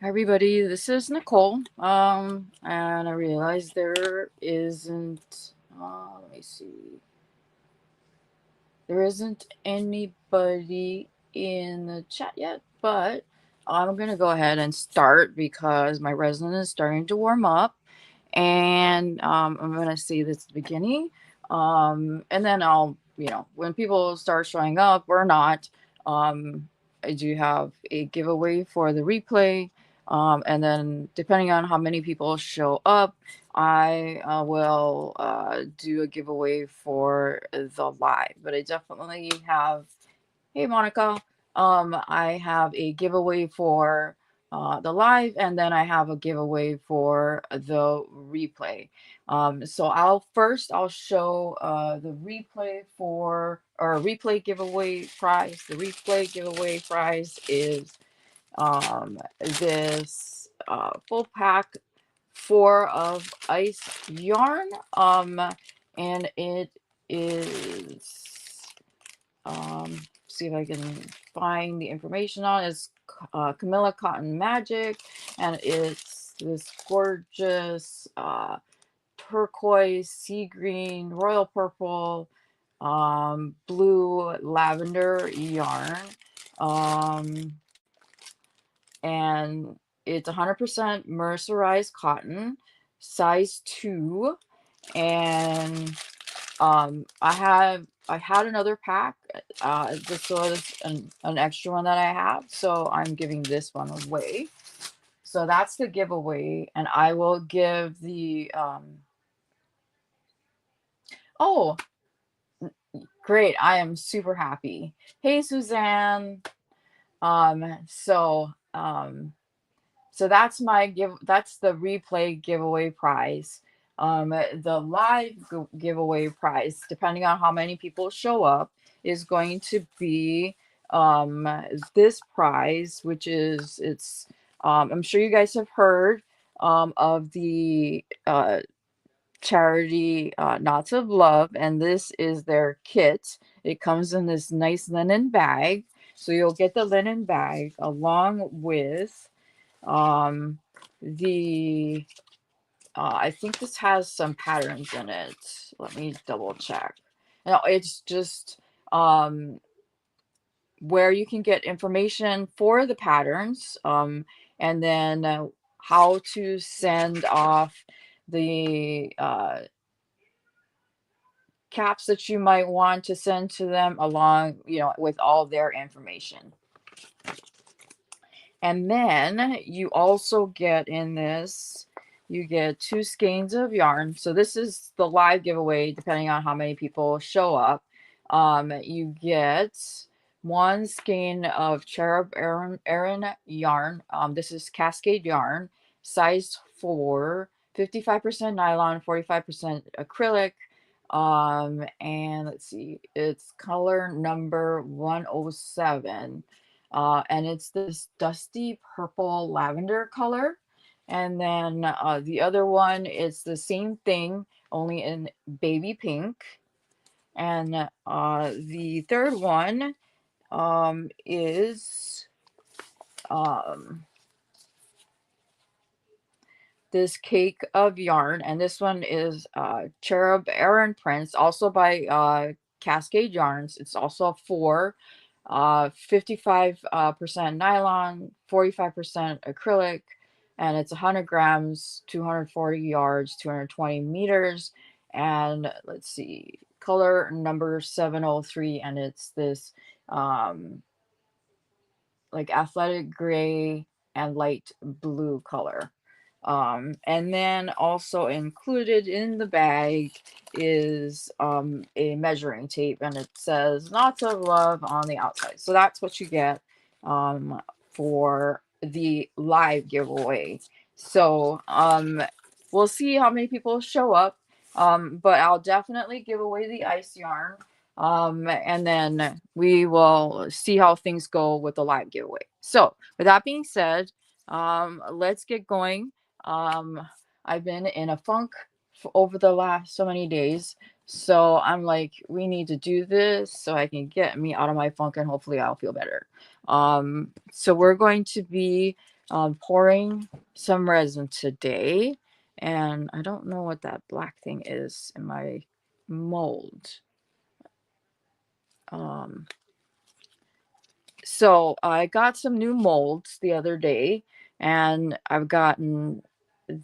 Hi everybody, this is Nicole. And I realized there isn't let me see. There isn't anybody in the chat yet, but I'm gonna go ahead and start because my resin is starting to warm up. And I'm gonna say this at the beginning. And then I'll, when people start showing up or not, I do have a giveaway for the replay. And then depending on how many people show up, I will do a giveaway for the live. But I definitely have, hey Monica, I have a giveaway for the live, and then I have a giveaway for the replay. So I'll show the replay for or replay giveaway prize. The replay giveaway prize is this full pack 4 of ice yarn, and it is see if I can find the information on it. It's Camilla Cotton Magic, and it's this gorgeous turquoise, sea green, royal purple, blue lavender yarn. Um, and it's 100% mercerized cotton, size 2. And I had another pack, just so it's an extra one that I have, so I'm giving this one away. So that's the giveaway, and I will give the oh, great, I am super happy. Hey Suzanne. um so um So that's the replay giveaway prize. The live giveaway prize, depending on how many people show up, is going to be um, this prize, which is it's. I'm sure you guys have heard of the charity Knots of Love, and this is their kit. It comes in this nice linen bag, so you'll get the linen bag along with um, the I think this has some patterns in it. Let me double check. No, it's just where you can get information for the patterns, and then how to send off the caps that you might want to send to them along, with all their information. And then you also get in this, you get 2 skeins of yarn. So this is the live giveaway, depending on how many people show up. You get 1 skein of Cherub Aran yarn. This is Cascade yarn, size 4, 55% nylon, 45% acrylic. And let's see, it's color number 107. And it's this dusty purple lavender color. And then the other one is the same thing, only in baby pink. And the third one is um, this cake of yarn. And this one is Cherub Aran Prince, also by Cascade Yarns. It's also a 4. 55% nylon, 45% acrylic, and it's 100 grams, 240 yards, 220 meters. And let's see, color number 703, and it's this like athletic gray and light blue color. And then also included in the bag is a measuring tape, and it says "Lots of Love" on the outside. So that's what you get for the live giveaway. So we'll see how many people show up, but I'll definitely give away the ice yarn. And then we will see how things go with the live giveaway. So with that being said, let's get going. I've been in a funk for over the last so many days. So I'm like, we need to do this so I can get me out of my funk and hopefully I'll feel better. So we're going to be pouring some resin today, and I don't know what that black thing is in my mold. Um, so I got some new molds the other day, and I've gotten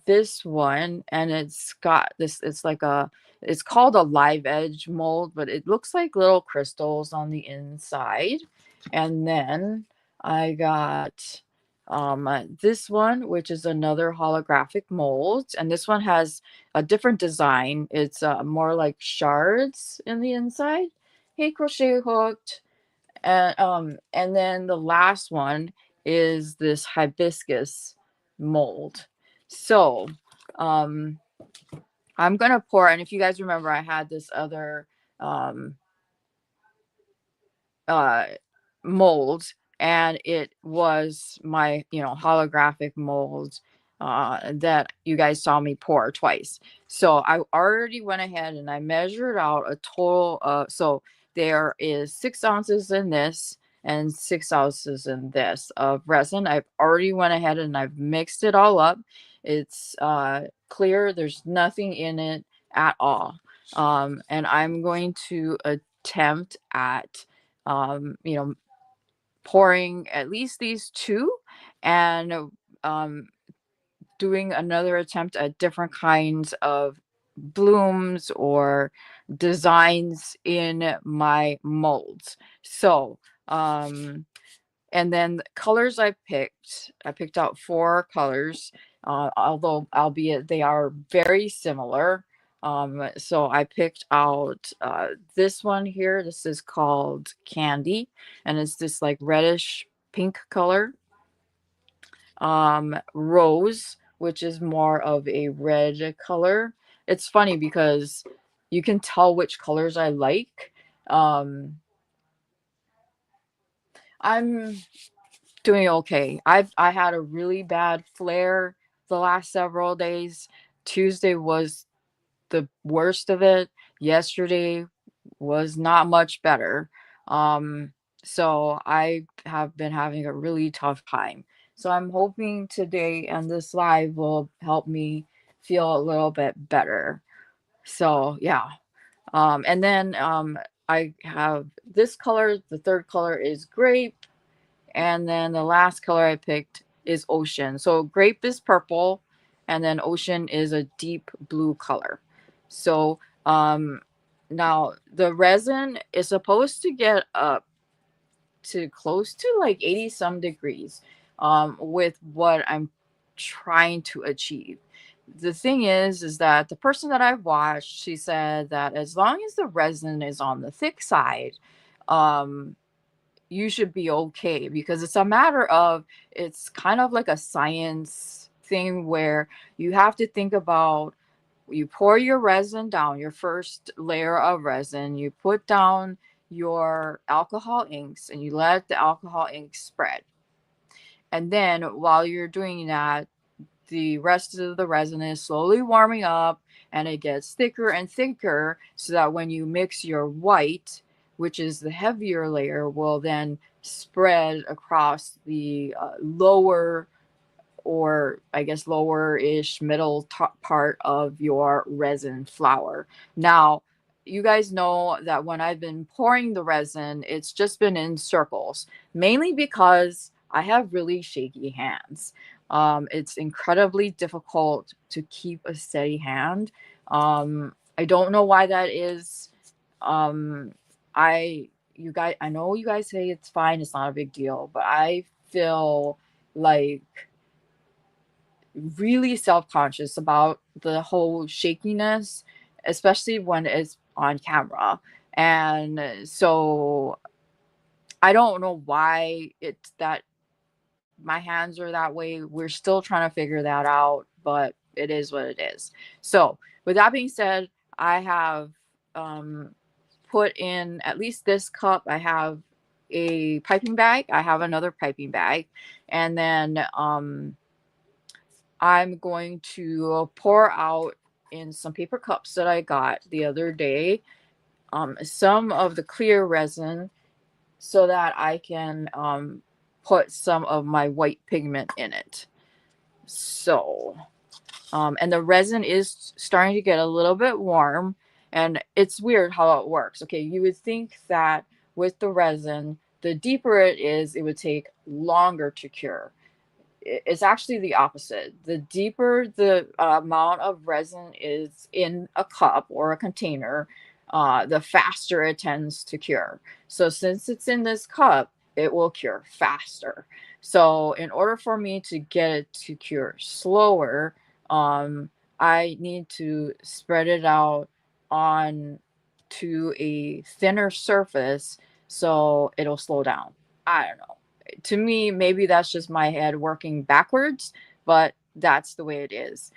this one, and it's got this, it's called a live edge mold, but it looks like little crystals on the inside. And then I got this one, which is another holographic mold, and this one has a different design. It's more like shards in the inside. Hey, crochet hooked. And then the last one is this hibiscus mold. So um I'm gonna pour, and if you guys remember, I had this other um uh mold, and it was my, holographic mold that you guys saw me pour twice. So I already went ahead and I measured out a total so there is 6 ounces in this and 6 ounces in this of resin. I've already went ahead and I've mixed it all up. It's clear, there's nothing in it at all. And I'm going to attempt at you know, pouring at least these two, and um, doing another attempt at different kinds of blooms or designs in my molds. So, and then the colors I picked out 4 colors, although albeit they are very similar. So I picked out this one here. This is called Candy, and it's this like reddish pink color. Rose, which is more of a red color. It's funny because you can tell which colors I like. I'm doing okay. I had a really bad flare the last several days. Tuesday was the worst of it. Yesterday was not much better. Um, so I have been having a really tough time. So I'm hoping today and this live will help me feel a little bit better. So yeah. And then I have this color. The third color is grape, and then the last color I picked is ocean. So grape is purple, and then ocean is a deep blue color. So now the resin is supposed to get up to close to like 80 some degrees with what I'm trying to achieve. The thing is that the person that I've watched, she said that as long as the resin is on the thick side, um, you should be okay, because it's a matter of, it's kind of like a science thing where you have to think about, you pour your resin down, your first layer of resin, you put down your alcohol inks and you let the alcohol ink spread. And then while you're doing that, the rest of the resin is slowly warming up, and it gets thicker and thicker, so that when you mix your white, which is the heavier layer, will then spread across the lower, or I guess lower-ish middle top part of your resin flour. Now, you guys know that when I've been pouring the resin, it's just been in circles, mainly because I have really shaky hands. It's incredibly difficult to keep a steady hand. I don't know why that is. Um, I know you guys say it's fine, it's not a big deal, but I feel like really self-conscious about the whole shakiness, especially when it's on camera. And so I don't know why it's that my hands are that way. We're still trying to figure that out, but it is what it is. So with that being said, I have put in at least this cup. I have a piping bag. I have another piping bag. And then I'm going to pour out in some paper cups that I got the other day some of the clear resin, so that I can put some of my white pigment in it. So, and the resin is starting to get a little bit warm, and it's weird how it works. Okay, you would think that with the resin, the deeper it is, it would take longer to cure. It's actually the opposite. The deeper the amount of resin is in a cup or a container, the faster it tends to cure. So since it's in this cup, it will cure faster. So in order for me to get it to cure slower, um, I need to spread it out on to a thinner surface so it'll slow down. I don't know, to me, maybe that's just my head working backwards, but that's the way it is.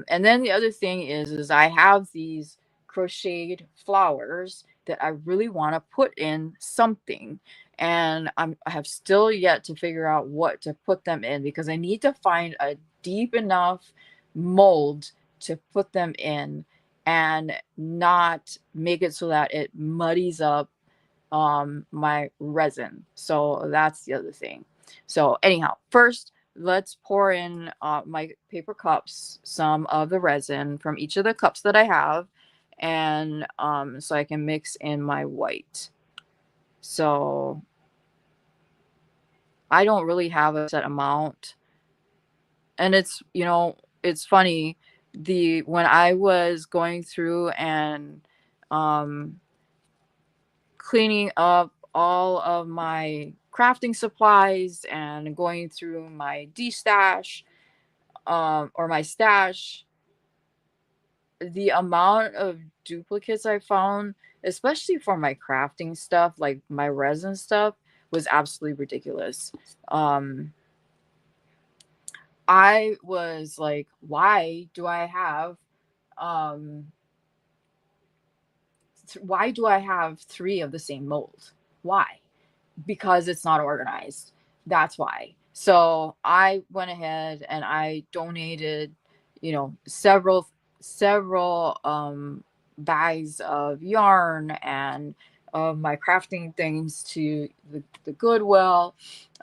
And then the other thing is I have these crocheted flowers that I really want to put in something, and I have still yet to figure out what to put them in because I need to find a deep enough mold to put them in and not make it so that it muddies up my resin. So that's the other thing. So anyhow, first let's pour in my paper cups some of the resin from each of the cups that I have, and so I can mix in my white. So I don't really have a set amount, and it's funny, the when I was going through and um cleaning up all of my crafting supplies and going through my D-stash, or my stash, the amount of duplicates I found, especially for my crafting stuff, like my resin stuff, was absolutely ridiculous. Um, I was like, um, why do I have three of the same mold? Why? Because it's not organized. That's why. So I went ahead and I donated, several bags of yarn and of my crafting things to the Goodwill,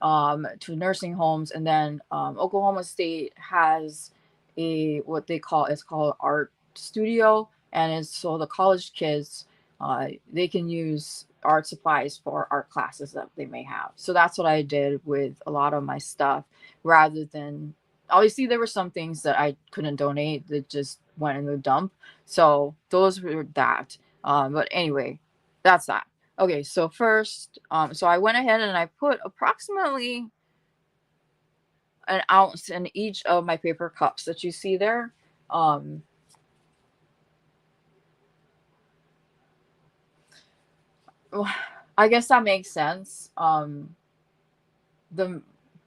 to nursing homes, and then Oklahoma State has a what they call it's called art studio, and it's so the college kids, they can use art supplies for art classes that they may have. So that's what I did with a lot of my stuff, rather than, obviously there were some things that I couldn't donate that just went in the dump. So those were that. But anyway, that's that. Okay, so first, so I went ahead and I put approximately an ounce in each of my paper cups that you see there. Um, I guess that makes sense.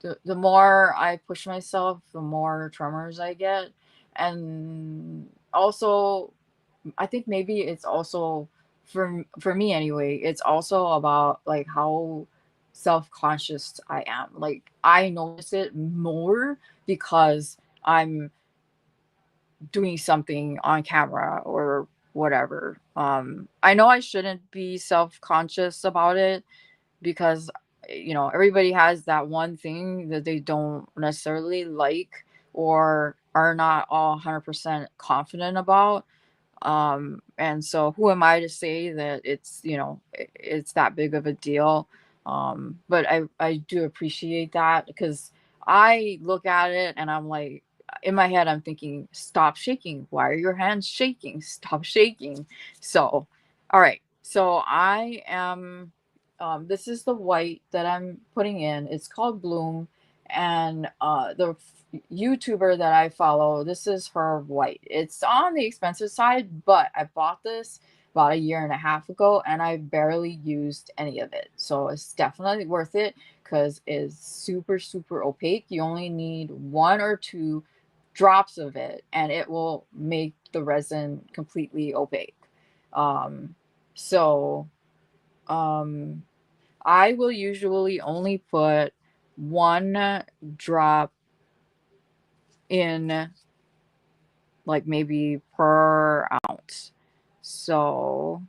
The, the more I push myself, the more tremors I get, and also, I think maybe it's also for me anyway. It's also about like how self conscious I am. Like I notice it more because I'm doing something on camera or whatever. I know I shouldn't be self conscious about it because everybody has that one thing that they don't necessarily like or are not all 100% confident about, and so who am I to say that it's that big of a deal. But I do appreciate that because I look at it and I'm like, in my head I'm thinking, stop shaking, why are your hands shaking, stop shaking. So all right, so I am, this is the white that I'm putting in. It's called Bloom, and the YouTuber that I follow, this is her white. It's on the expensive side, but I bought this about a year and a half ago and I barely used any of it. So it's definitely worth it because it's super, super opaque. You only need one or two drops of it and it will make the resin completely opaque. Um, so um, I will usually only put one drop in, like maybe per ounce. So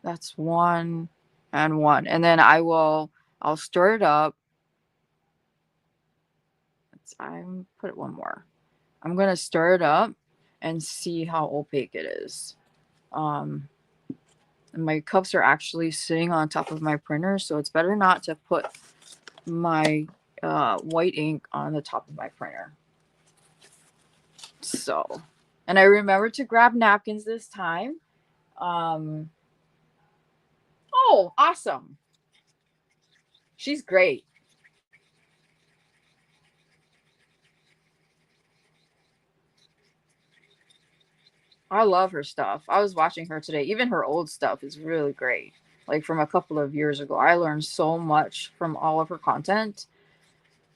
that's one and one. And then I will I'll stir it up. I'm put it one more. I'm gonna stir it up and see how opaque it is. And my cups are actually sitting on top of my printer, so it's better not to put my white ink on the top of my printer. So, and I remember to grab napkins this time. Oh, awesome. She's great. I love her stuff. I was watching her today. Even her old stuff is really great. Like from a couple of years ago. I learned so much from all of her content.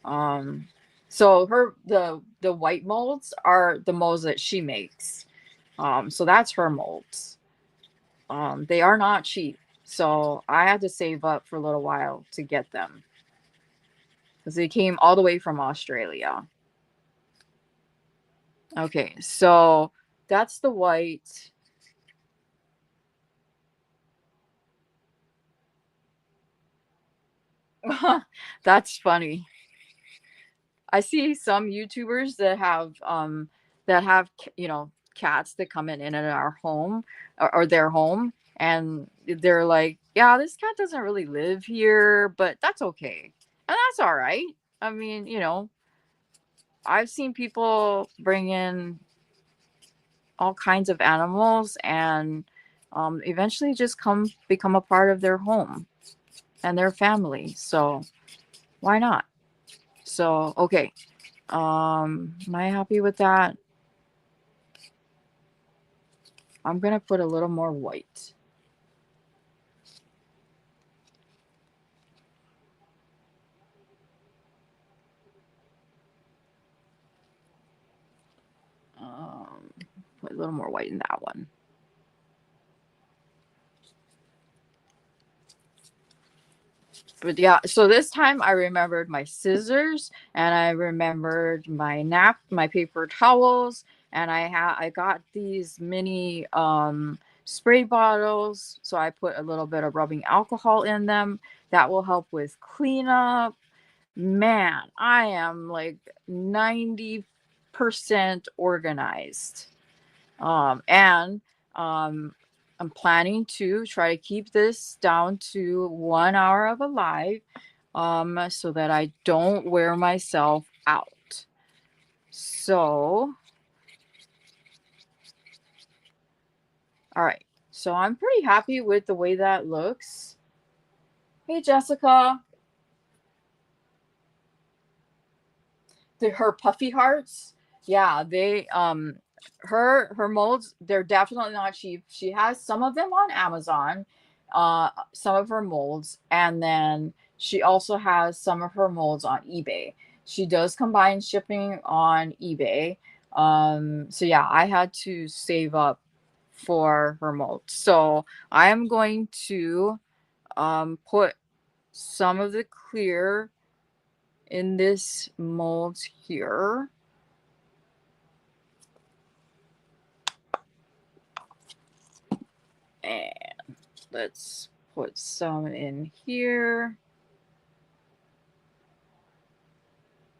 Um so the white molds are the molds that she makes. So that's her molds. They are not cheap. So I had to save up for a little while to get them because they came all the way from Australia. Okay, so that's the white. That's funny. I see some YouTubers that have cats that come in and our home or their home, and they're like, yeah, this cat doesn't really live here, but that's okay. And that's all right. I mean, I've seen people bring in all kinds of animals and eventually just come become a part of their home and their family. So why not? So okay. Am I happy with that? I'm gonna put a little more white. Um, put a little more white in that one. But yeah, so this time I remembered my scissors and I remembered my paper towels, and I got these mini spray bottles, so I put a little bit of rubbing alcohol in them. That will help with cleanup. Man, I am like 90% organized. And um, I'm planning to try to keep this down to 1 hour of a live, so that I don't wear myself out. So, all right. So I'm pretty happy with the way that looks. Hey, Jessica. Her puffy hearts, yeah, they her molds, they're definitely not cheap. She has some of them on Amazon, some of her molds, and then she also has some of her molds on eBay. She does combine shipping on eBay. So yeah, I had to save up for her molds, so I am going to put some of the clear in this mold here. And let's put some in here.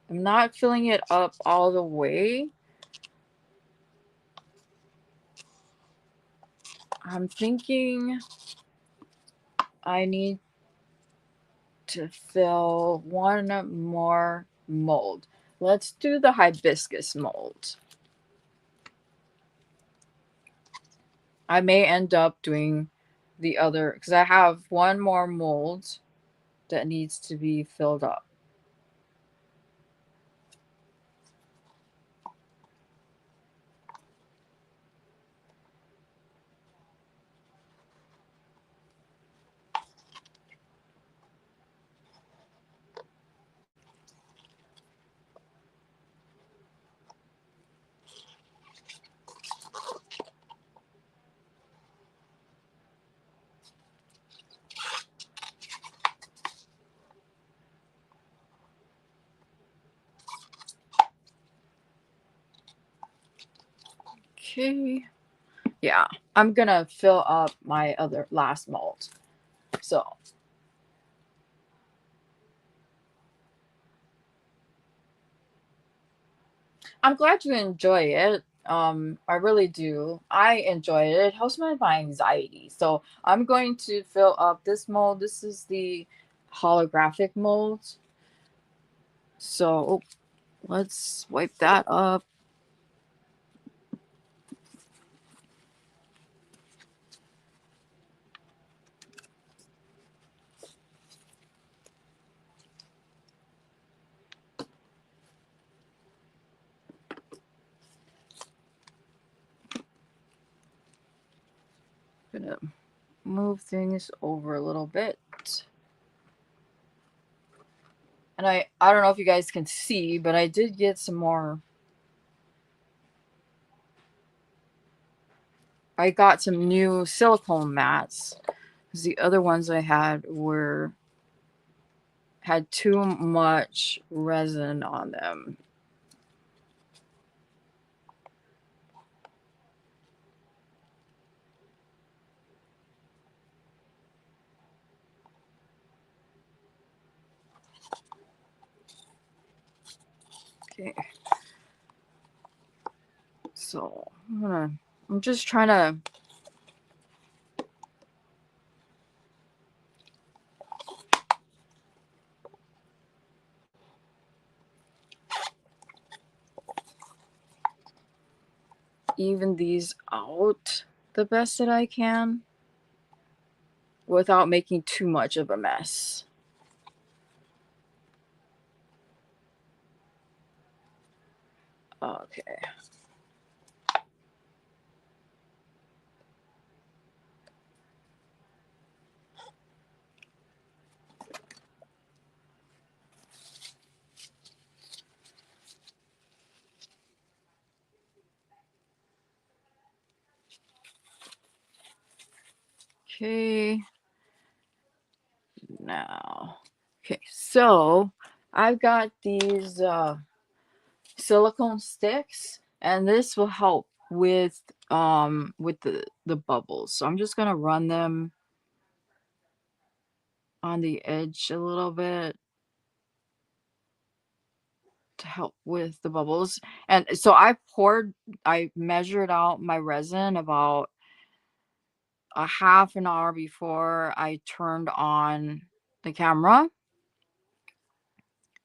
I'm not filling it up all the way. I'm thinking I need to fill one more mold. Let's do the hibiscus mold. I may end up doing the other because I have one more mold that needs to be filled up. Okay. Yeah, I'm gonna fill up my other last mold. So I'm glad you enjoy it. I really do. I enjoy it. It helps my anxiety. So I'm going to fill up this mold. This is the holographic mold. So let's wipe that up. Gonna move things over a little bit. And I don't know if you guys can see, but I did get some more. I got some new silicone mats because the other ones I had too much resin on them. Okay. So I'm just trying to even these out the best that I can without making too much of a mess. Okay. Okay. Now. Okay, so I've got these silicone sticks, and this will help with the bubbles. So I'm just gonna run them on the edge a little bit to help with the bubbles. And so I measured out my resin about a half an hour before I turned on the camera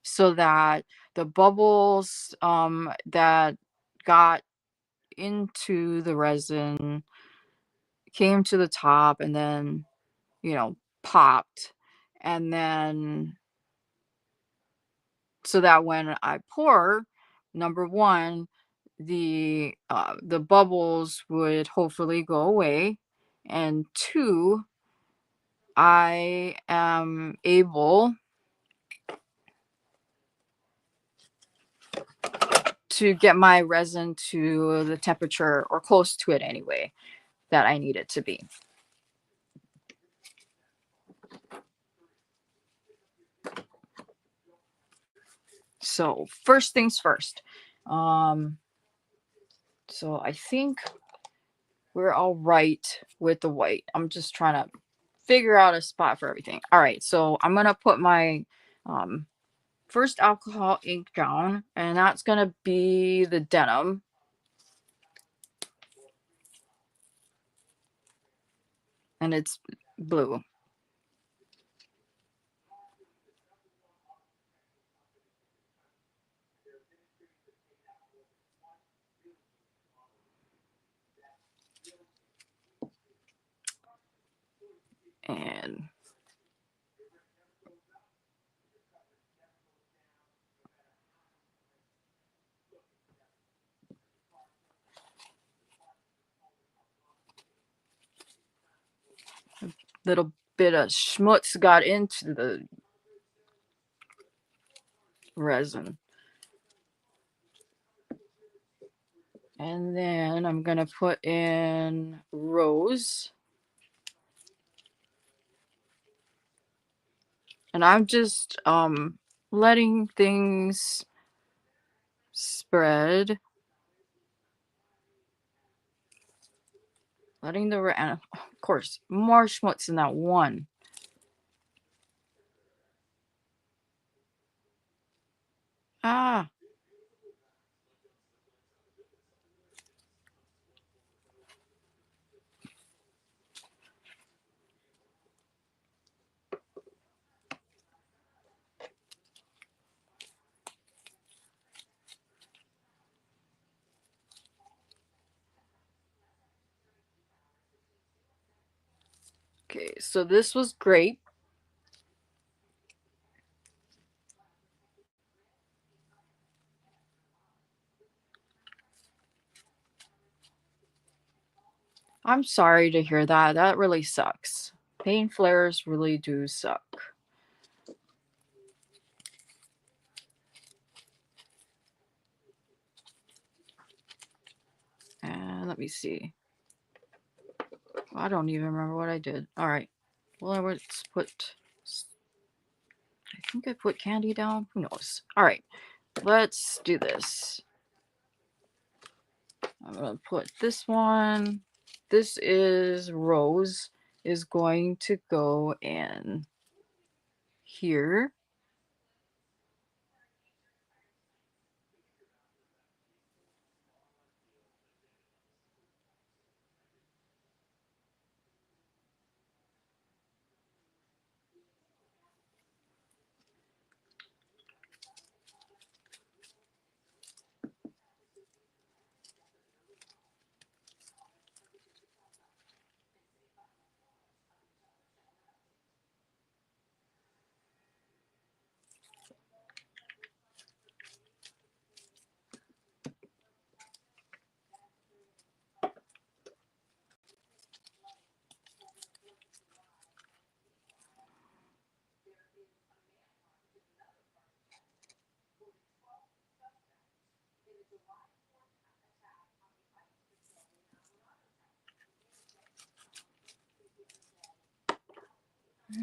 so that the bubbles that got into the resin came to the top and then, popped. And then so that when I pour, number one, the bubbles would hopefully go away, and two, I am able to get my resin to the temperature or close to it anyway that I need it to be. So first things first. So I think we're all right with the white. I'm just trying to figure out a spot for everything. All right, so I'm gonna put my first alcohol ink down, and that's gonna be the denim. And it's blue. And a little bit of schmutz got into the resin. And then I'm gonna put in rose. And I'm just letting things spread. Letting the and of course more schmutz in that one. Ah, Okay, so this was grape. I'm sorry to hear that. That really sucks. Paint flares really do suck. And let me see. I don't even remember what I did. All right. Well, let's put. I think I put candy down. Who knows? All right. Let's do this. I'm gonna put this one. This is rose is going to go in here.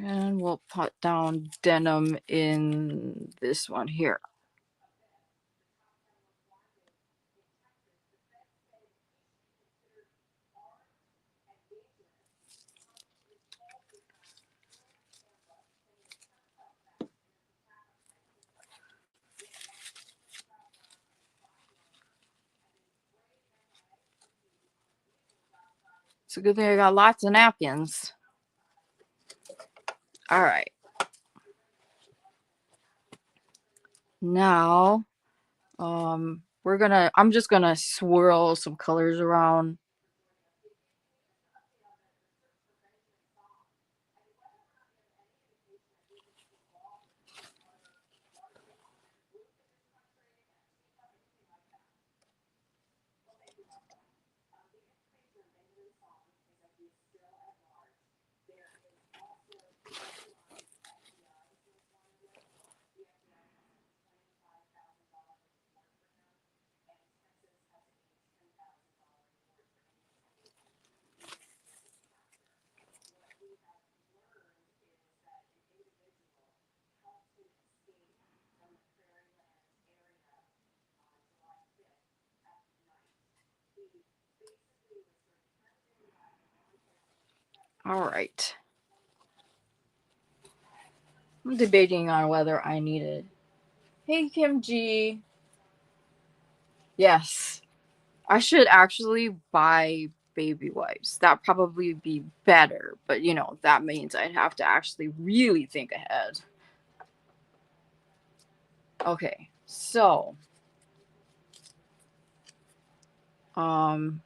And we'll put down denim in this one here. It's a good thing I got lots of napkins. All right. Now, I'm just gonna swirl some colors around. All right. I'm debating on whether I need it. Hey, Kim G. Yes. I should actually buy baby wipes. That probably be better, but that means I'd have to actually really think ahead. Okay, so um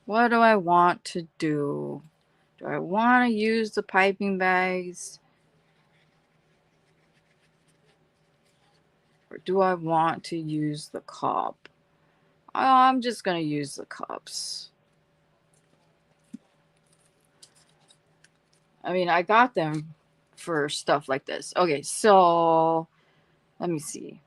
what do I want to do? Do I want to use the piping bags? Or do I want to use the cup? I'm just gonna use the cups. I mean, I got them for stuff like this. Okay, so let me see.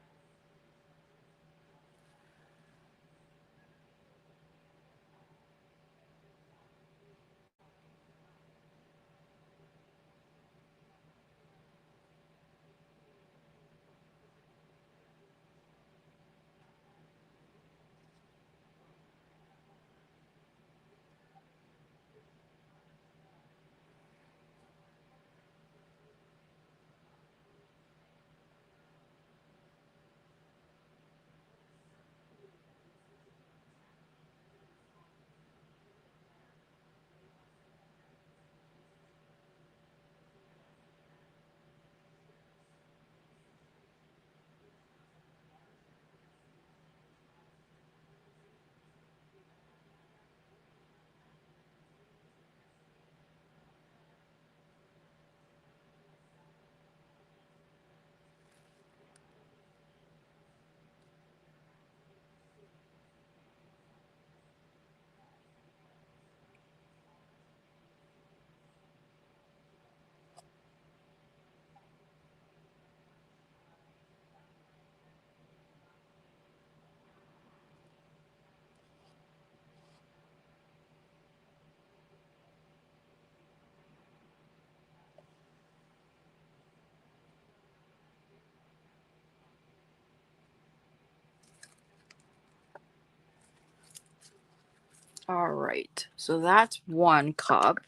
All right, so that's one cup.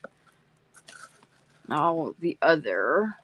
Now the other.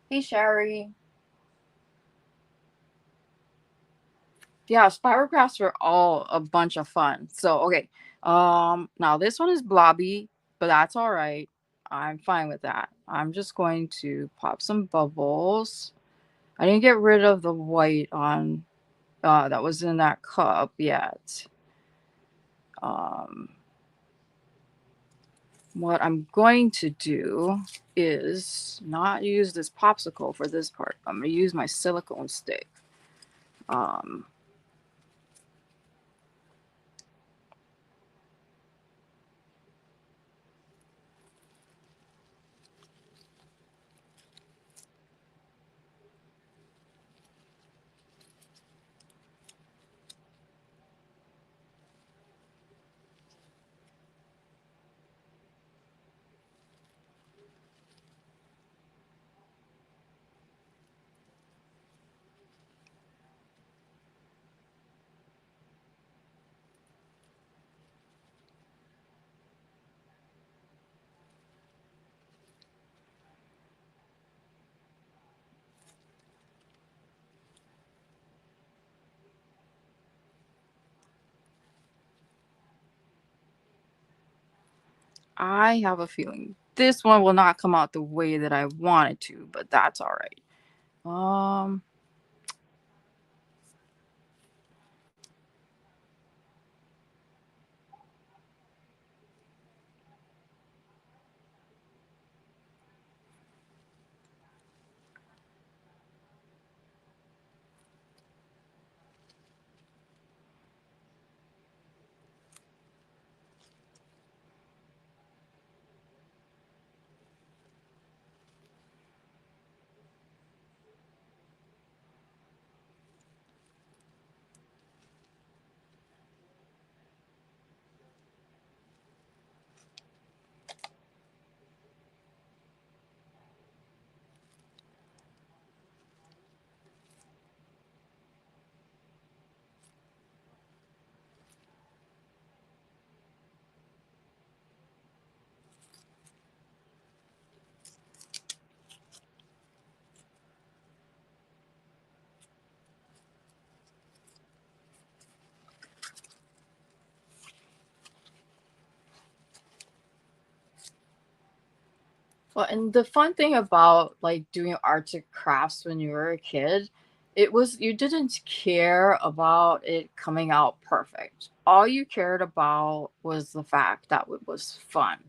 Hey, Sherry. Yeah, spirographics are all a bunch of fun. So okay, now this one is blobby, but that's all right. I'm fine with that. I'm just going to pop some bubbles. I didn't get rid of the white on that was in that cup yet. Um, what I'm going to do is not use this popsicle for this part. I'm gonna use my silicone stick. Um, I have a feeling this one will not come out the way that I want it to, but that's all right. Um, Well, and the fun thing about like doing arts and crafts when you were a kid, it was you didn't care about it coming out perfect. All you cared about was the fact that it was fun.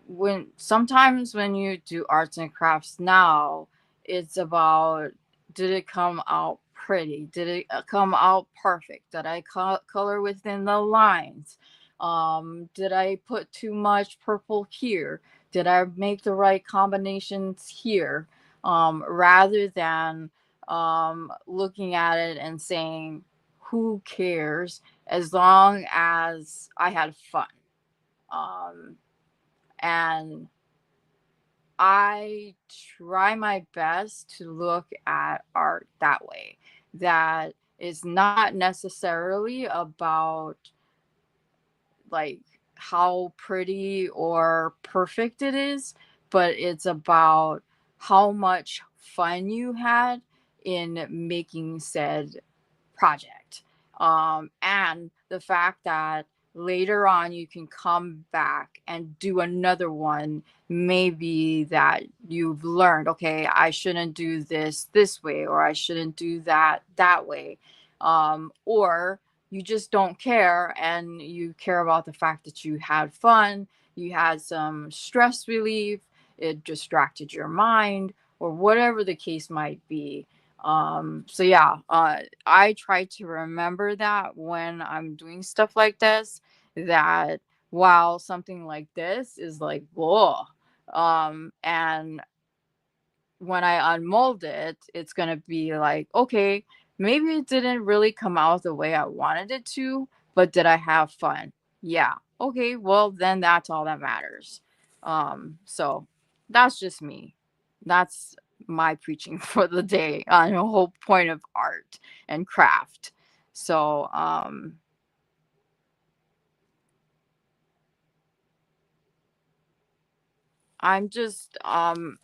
When sometimes when you do arts and crafts now, it's about, did it come out pretty, did it come out perfect, did I color within the lines, did I put too much purple here, did I make the right combinations here, rather than looking at it and saying, who cares, as long as I had fun. um, and I try my best to look at art that way. That is not necessarily about like how pretty or perfect it is, but it's about how much fun you had in making said project. And the fact that later on you can come back and do another one, maybe that you've learned, okay, I shouldn't do this way, or I shouldn't do that way. Or you just don't care, and you care about the fact that you had fun, you had some stress relief, it distracted your mind, or whatever the case might be. So yeah, I try to remember that when I'm doing stuff like this, that while something like this is like, whoa, and when I unmold it, it's gonna be like, okay, maybe it didn't really come out the way I wanted it to, but did I have fun? Yeah. Okay, well then that's all that matters. So that's just me. That's my preaching for the day on the whole point of art and craft. So I'm just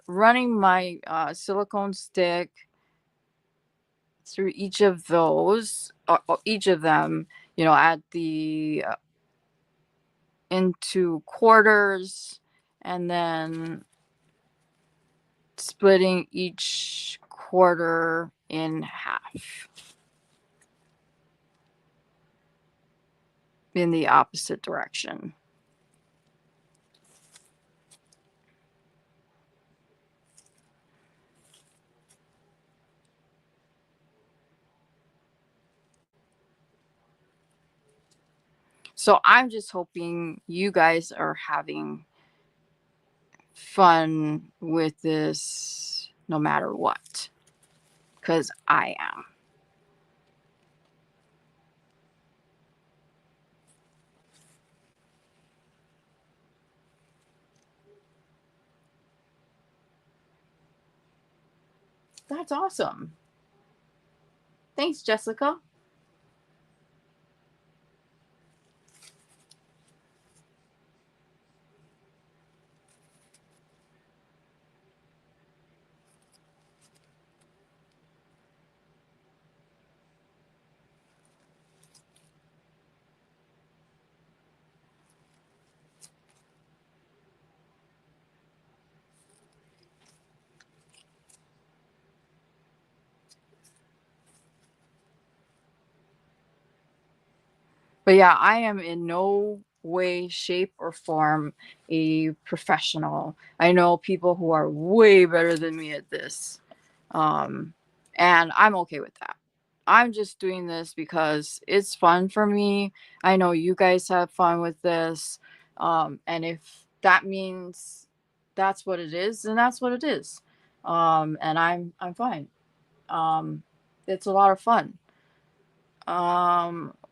running my silicone stick through each of those, or each of them, at the into quarters, and then splitting each quarter in half in the opposite direction. So I'm just hoping you guys are having fun with this no matter what, because I am. That's awesome. Thanks, Jessica. But yeah, I am in no way, shape, or form a professional. I know people who are way better than me at this. Um, and I'm okay with that. I'm just doing this because it's fun for me. I know you guys have fun with this. And if that means that's what it is, then that's what it is. And I'm fine. Um, it's a lot of fun.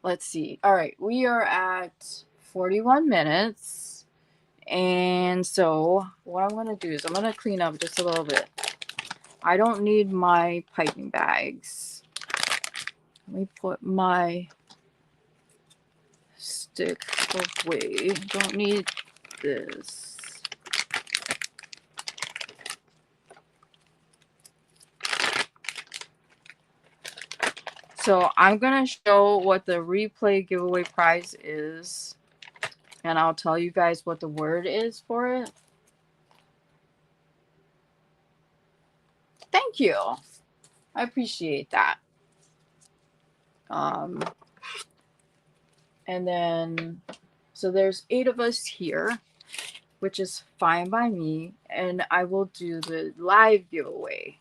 Let's see. All right, we are at 41 minutes. And so what I'm gonna do is I'm gonna clean up just a little bit. I don't need my piping bags. Let me put my stick away. Don't need this. So I'm gonna show what the replay giveaway prize is, and I'll tell you guys what the word is for it. thank you. I appreciate that. Um, and then, so there's 8 of us here, which is fine by me. And I will do the live giveaway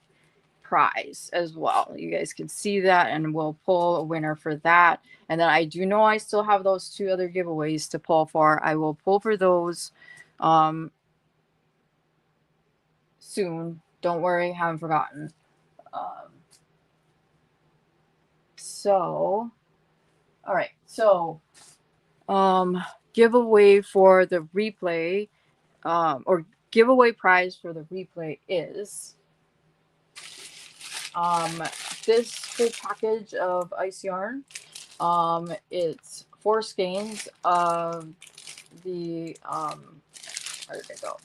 prize as well. You guys can see that, and we'll pull a winner for that. And then I do know I still have those 2 other giveaways to pull for. I will pull for those soon. Don't worry, haven't forgotten. So, all right. So, giveaway for the replay, or giveaway prize for the replay is this full package of ice yarn. It's 4 skeins of the where did it go?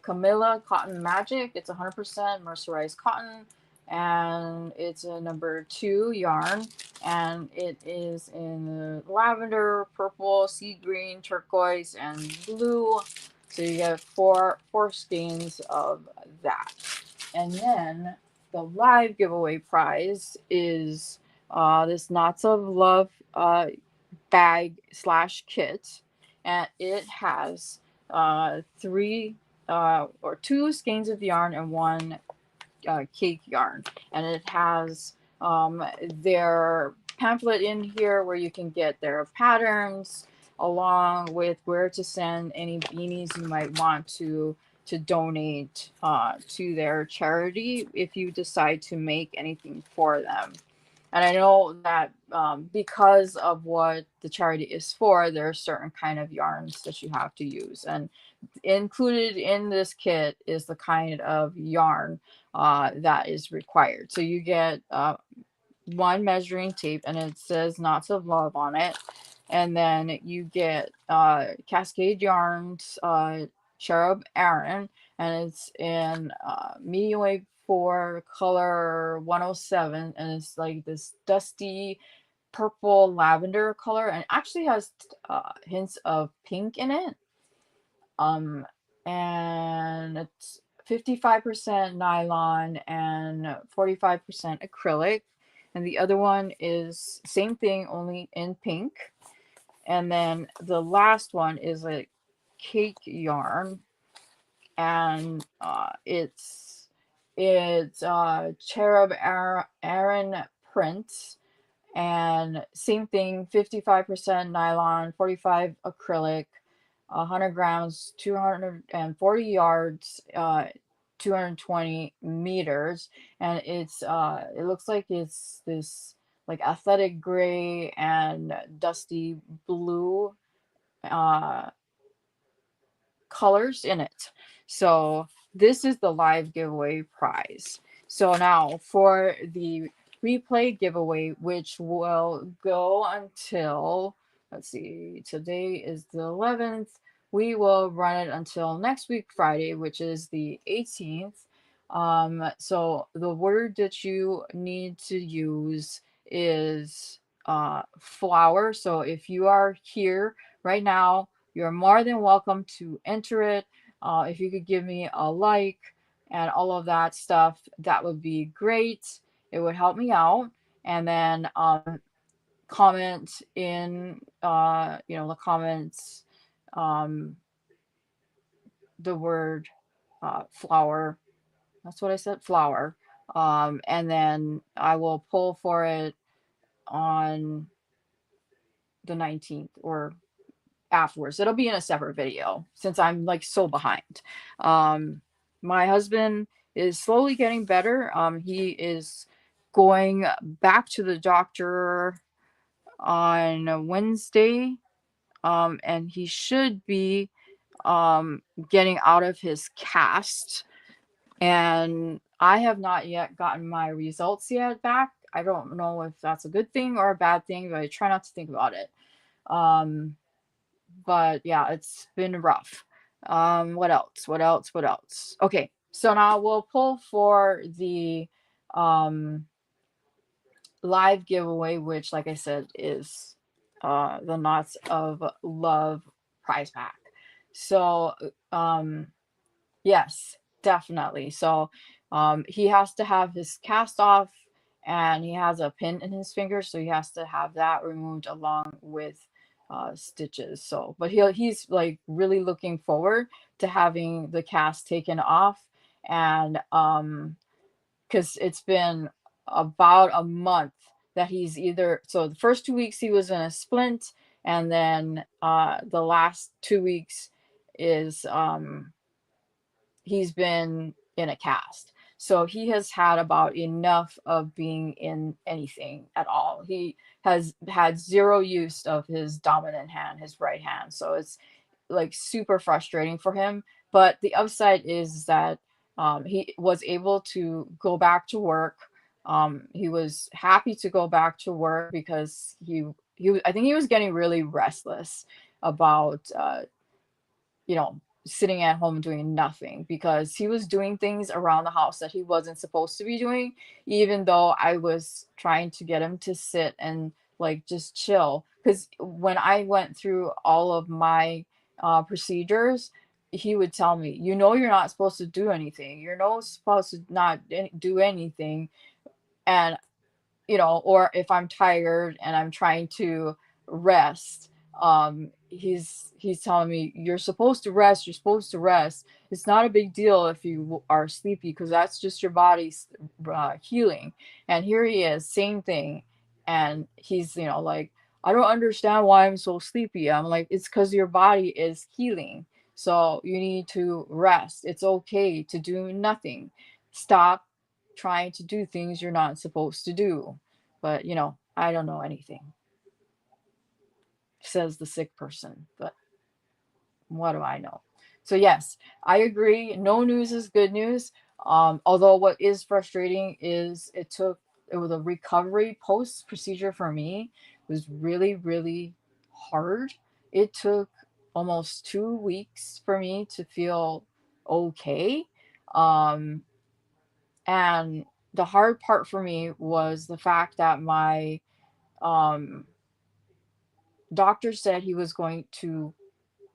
Camilla Cotton Magic. It's 100% mercerized cotton, and it's a number 2 yarn, and it is in lavender, purple, sea green, turquoise, and blue. So you get four skeins of that. And then the live giveaway prize is this Knots of Love bag / kit, and it has 3 or 2 skeins of yarn and 1 cake yarn, and it has their pamphlet in here where you can get their patterns along with where to send any beanies you might want to donate to their charity if you decide to make anything for them. And I know that because of what the charity is for, there are certain kind of yarns that you have to use. And included in this kit is the kind of yarn that is required. So you get 1 measuring tape, and it says Knots of Love on it. And then you get Cascade Yarns Cherub Aaron, and it's in medium wave 4 color 107, and it's like this dusty purple lavender color, and it actually has hints of pink in it. And it's 55% nylon and 45% acrylic. And the other one is same thing, only in pink. And then the last one is a cake yarn, and it's Cherub Aaron print, and same thing, 55% nylon, 45 acrylic, 100 grams, 240 yards, 220 meters, and it's it looks like it's this like athletic gray and dusty blue uh colors in it. So this is the live giveaway prize. So now for the replay giveaway, which will go until, let's see, today is the 11th. We will run it until next week, Friday, which is the 18th. So the word that you need to use is flower. So if you are here right now, you're more than welcome to enter it. If you could give me a like and all of that stuff, that would be great. It would help me out. And then comment in, the comments, the word flower. That's what I said, flower. And then I will pull for it on the 19th or afterwards. It'll be in a separate video since I'm like so behind. My husband is slowly getting better. He is going back to the doctor on Wednesday, and he should be getting out of his cast. And I have not yet gotten my results yet back. I don't know if that's a good thing or a bad thing, but I try not to think about it. But yeah, it's been rough. What else? Okay, so now we'll pull for the live giveaway, which, like I said, is the Knots of Love prize pack. So yes, definitely. So He has to have his cast off, and he has a pin in his finger, so he has to have that removed along with stitches. So, but he's like really looking forward to having the cast taken off, and because it's been about a month that he's either, so the first 2 weeks he was in a splint, and then the last 2 weeks is he's been in a cast. So he has had about enough of being in anything at all. He has had zero use of his dominant hand, his right hand. So it's like super frustrating for him. But the upside is that he was able to go back to work. He was happy to go back to work because I think he was getting really restless about you know, sitting at home doing nothing, because he was doing things around the house that he wasn't supposed to be doing, even though I was trying to get him to sit and like just chill. Because when I went through all of my procedures, he would tell me, you know, you're not supposed to do anything. You're not supposed to not do anything. And or if I'm tired and I'm trying to rest, he's telling me, you're supposed to rest, you're supposed to rest. It's not a big deal if you are sleepy, because that's just your body's healing. And here he is, same thing. And he's, like, I don't understand why I'm so sleepy. I'm like, it's because your body is healing. So you need to rest. It's okay to do nothing. Stop trying to do things you're not supposed to do. But, I don't know anything, says the sick person. But what do I know? So, yes, I agree. No news is good news. Although, what is frustrating is it was a recovery post procedure for me. It was really, really hard. It took almost 2 weeks for me to feel okay. Um, And the hard part for me was the fact that my um, doctor said he was going to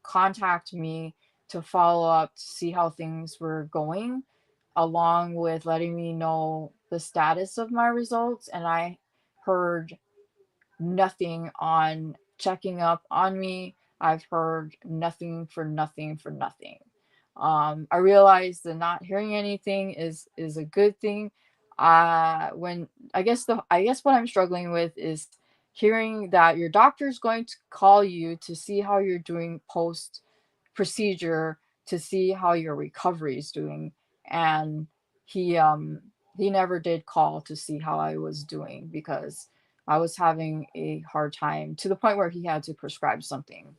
contact me to follow up to see how things were going, along with letting me know the status of my results. And I heard nothing on checking up on me. I've heard nothing for nothing for nothing. I realize that not hearing anything is a good thing. When I guess what I'm struggling with is hearing that your doctor is going to call you to see how you're doing post procedure, to see how your recovery is doing, and he um he never did call to see how I was doing, because I was having a hard time, to the point where he had to prescribe something.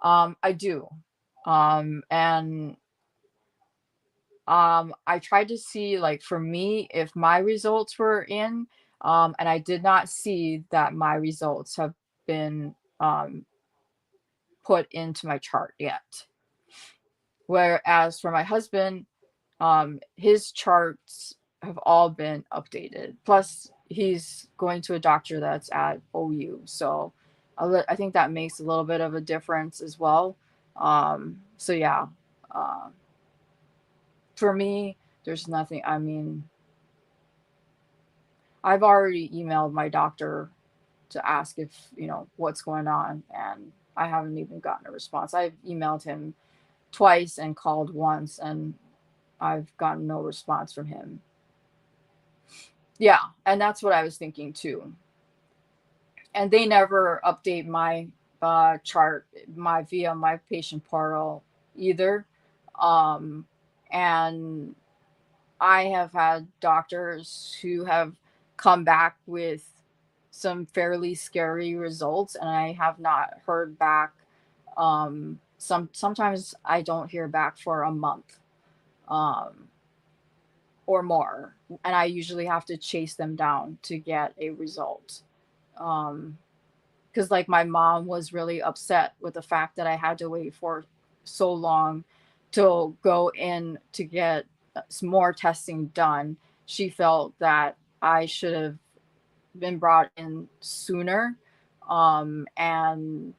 I do. And I tried to see, like, for me, if my results were in, and I did not see that my results have been put into my chart yet. Whereas for my husband, his charts have all been updated. Plus, he's going to a doctor that's at OU, so I think that makes a little bit of a difference as well. So yeah, uh, for me, there's nothing. I mean, I've already emailed my doctor to ask if what's going on, and I haven't even gotten a response. I've emailed him twice and called once, and I've gotten no response from him. Yeah, and that's what I was thinking too. And they never update my chart, my via my patient portal either. Um, and I have had doctors who have come back with some fairly scary results, and I have not heard back. Sometimes I don't hear back for a month. Um, or more, and I usually have to chase them down to get a result. Because like my mom was really upset with the fact that I had to wait for so long to go in to get some more testing done. She felt that I should have been brought in sooner, and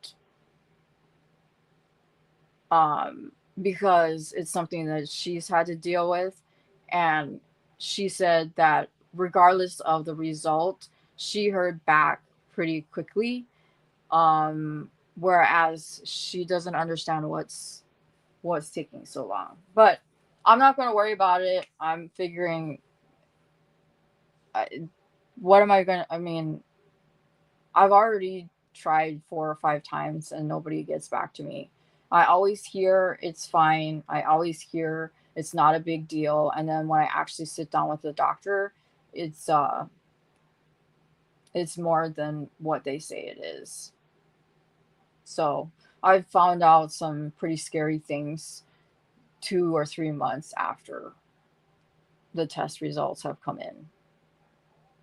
um, because it's something that she's had to deal with. And she said that regardless of the result, she heard back pretty quickly. Whereas she doesn't understand what's taking so long. But I'm not going to worry about it. I'm figuring, uh, what am I going to, I mean, I've already tried 4 or 5 times and nobody gets back to me. I always hear it's fine. I always hear it's not a big deal. And then when I actually sit down with the doctor, it's uh it's more than what they say it is. So I've found out some pretty scary things 2 or 3 months after the test results have come in.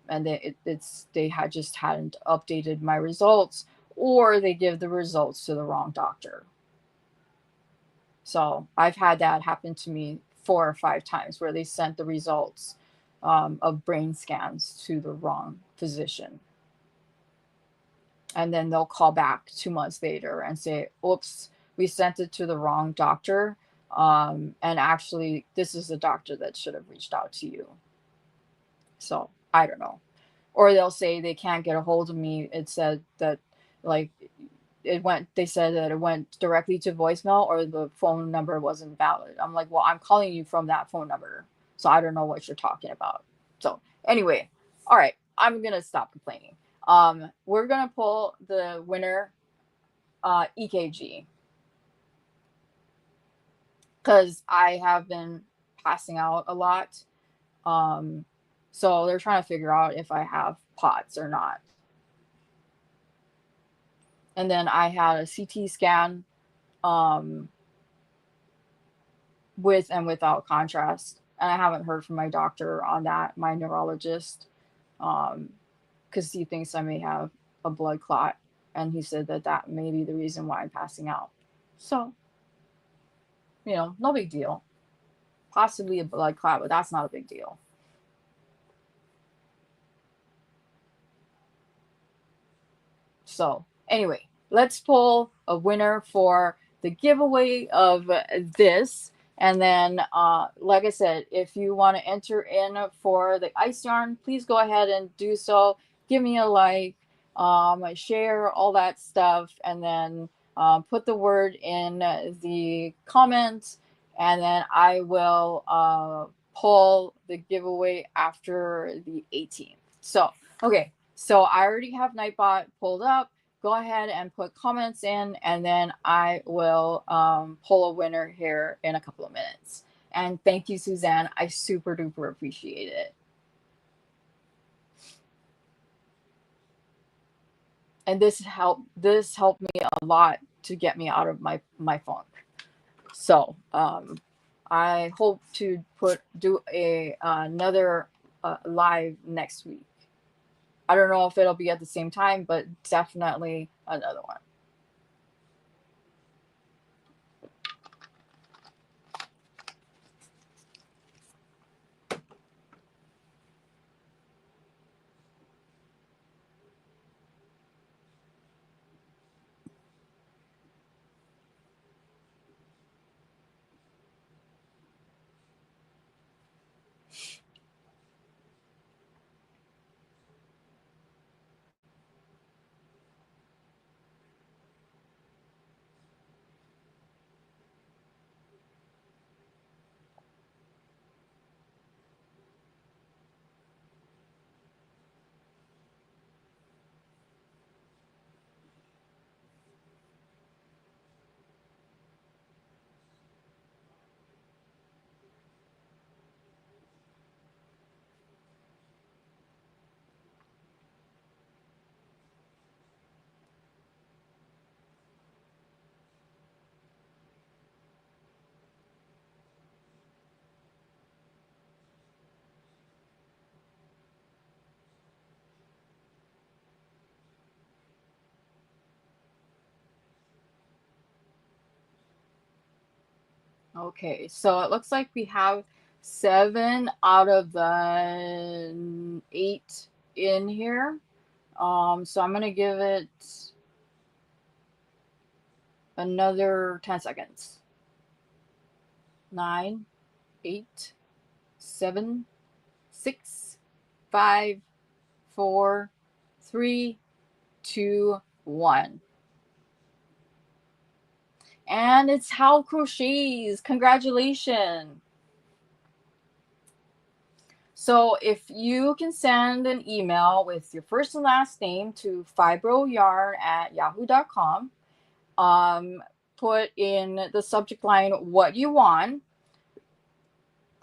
And they had just hadn't updated my results, or they give the results to the wrong doctor. So I've had that happen to me 4 or 5 times where they sent the results of brain scans to the wrong physician. And then they'll call back 2 months later and say, oops, we sent it to the wrong doctor. And actually, this is the doctor that should have reached out to you. So I don't know. Or they'll say they can't get a hold of me. It said that, like, they said that it went directly to voicemail or the phone number wasn't valid. I'm like, well, I'm calling you from that phone number. So I don't know what you're talking about. So anyway, all right, I'm going to stop complaining. We're going to pull the winner EKG because I have been passing out a lot. Um, so they're trying to figure out if I have POTS or not. And then I had a CT scan um, with and without contrast. And I haven't heard from my doctor on that, my neurologist, because he thinks I may have a blood clot. And he said that that may be the reason why I'm passing out. So, no big deal. Possibly a blood clot, but that's not a big deal. So, anyway, let's pull a winner for the giveaway of this. And then, like I said, if you want to enter in for the ice yarn, please go ahead and do so. Give me a like, share, all that stuff, and then put the word in the comments. And then I will pull the giveaway after the 18th. So, okay. So I already have Nightbot pulled up. Go ahead and put comments in, and then I will pull a winner here in a couple of minutes. And thank you, Suzanne. I super duper appreciate it. And this helped me a lot to get me out of my funk. So I hope to do another live next week. I don't know if it'll be at the same time, but definitely another one. Okay, so it looks like we have 7 out of the 8 in here. So I'm gonna give it another 10 seconds. 9, 8, 7, 6, 5, 4, 3, 2, 1. And it's How Crochets. Congratulations. So if you can send an email with your first and last name to fibroyarn@yahoo.com, put in the subject line what you want,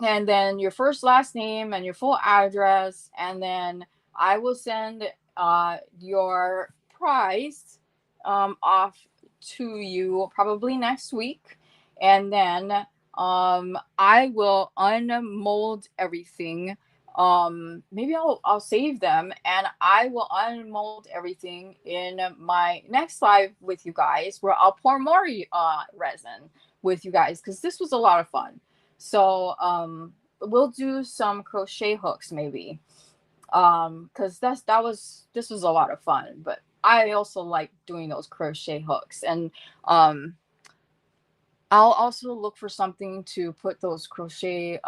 and then your first last name and your full address, and then I will send your price off to you probably next week, and then I will unmold everything. Maybe I'll save them, and I will unmold everything in my next live with you guys, where I'll pour more resin with you guys, because this was a lot of fun. So we'll do some crochet hooks maybe, because this was a lot of fun. But I also like doing those crochet hooks, and I'll also look for something to put those crochet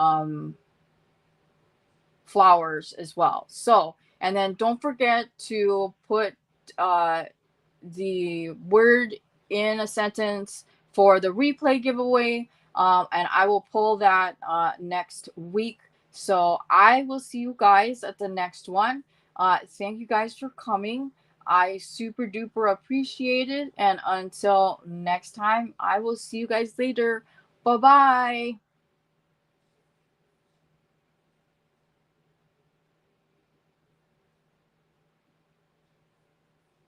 flowers as well. So, and then don't forget to put uh the word in a sentence for the replay giveaway. And I will pull that next week. So I will see you guys at the next one. Thank you guys for coming. I super duper appreciate it. And until next time, I will see you guys later. Bye bye.